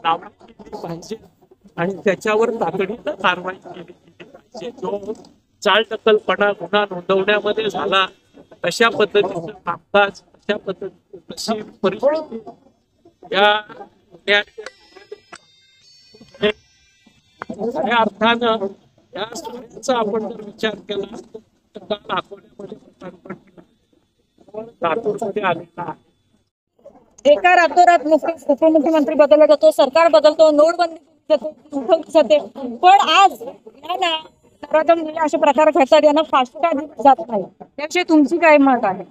लावणी केली पाहिजे आणि त्याच्यावर तातडीनं कारवाई केली पाहिजे. जो चालढकलपणा गुन्हा नोंदवण्यामध्ये झाला, अशा पद्धतीचं कामकाज, अशा पद्धतीची तशी परिस्थिती या खऱ्या अर्थानं या स्टोरीचा आपण जर विचार केला तर काल अकोल्यामध्ये लातूरमध्ये आलेला आहे. एका रातोरात उपमुख्यमंत्री बदलला जातो, सरकार बदलतो, नोटबंदी जाते, पण आज नराधम असे प्रकार घडतात, यांना फाशी का दिली जात नाही, त्याविषयी तुमची काय मत आहे?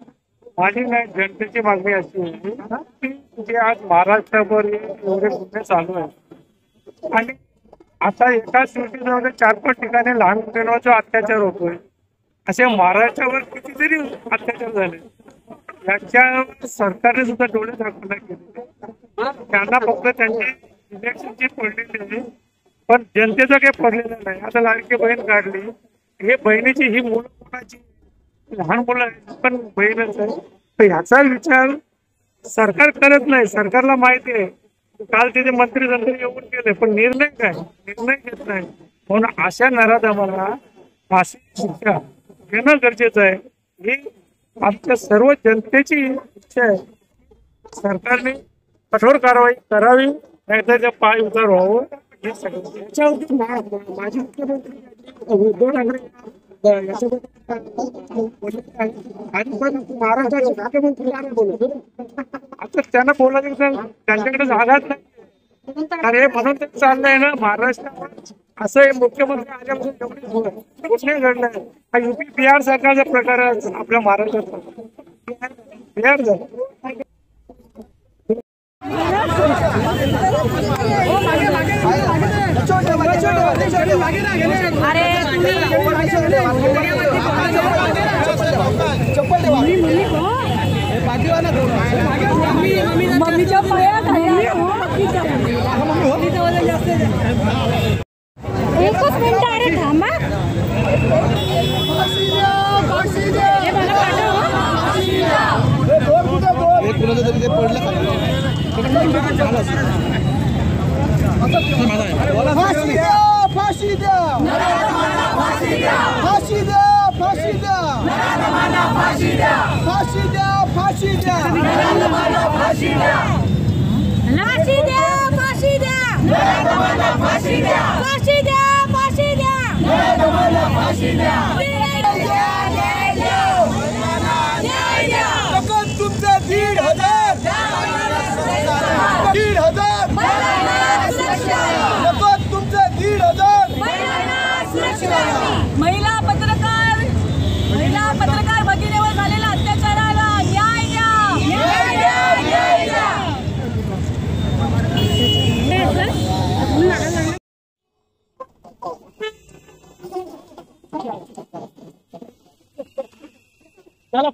माझी नाही, जनतेची मागणी अशी आहे की आज महाराष्ट्रावर एवढे गुन्हे चालू आहेत आणि आता एकाच दिवशी 4-5 ठिकाणी लहान मुलांवर अत्याचार होतोय. असे महाराष्ट्रावर कितीतरी अत्याचार झाले, याच्या सरकारने सुद्धा डोळे दाखवला केले. त्यांना फक्त त्यांची इलेक्शनची पडलेली आहे, पण जनतेचं काही पडलेलं नाही. आता लाडकी बहीण काढली, हे बहिणीची ही मुलं कोणाची, लहान मुलं पण बहीणच आहे. तर ह्याचा विचार सरकार करत नाही. सरकारला माहिती आहे, काल तिथे मंत्री येऊन गेले, पण निर्णय घेत नाही. म्हणून अशा नराधमाला फाशी शिक्षा घेणं गरजेचं आहे. ही आमच्या सर्व जनतेची इच्छा आहे. सरकारने कठोर कारवाई करावी, नाहीतर त्या पाय उतार व्हावं. हे सगळं माजी मुख्यमंत्री उद्धव ठाकरे आणि पण महाराष्ट्राचे मुख्यमंत्री बोलत, आता त्यांना बोलायचं त्यांच्याकडे जागाच नाही. अरे म्हणून ते चाललंय ना महाराष्ट्रात असं मुख्यमंत्री आल्यापासून एवढे घोषणे घडलंय. हा युपी बिहार सरकारचा प्रकार आहे आपल्या महाराष्ट्रात. बिहार झालं. एकच मिनिट, अरे थांबा. फाशी द्या, फाशी द्या, फाशी द्या, फाशी द्या, फाशी द्या, फाशी द्या, फाशी द्या, फाशी द्या, फाशी द्या, फाशी द्या, फाशी द्या, फाशी द्या, फाशी द्या, फाशी द्या. तुमचं 1,500 तुमचं 1,500 महिला पत्रकार भगिनीवर झालेला अत्याचाराला न्याय द्या. चला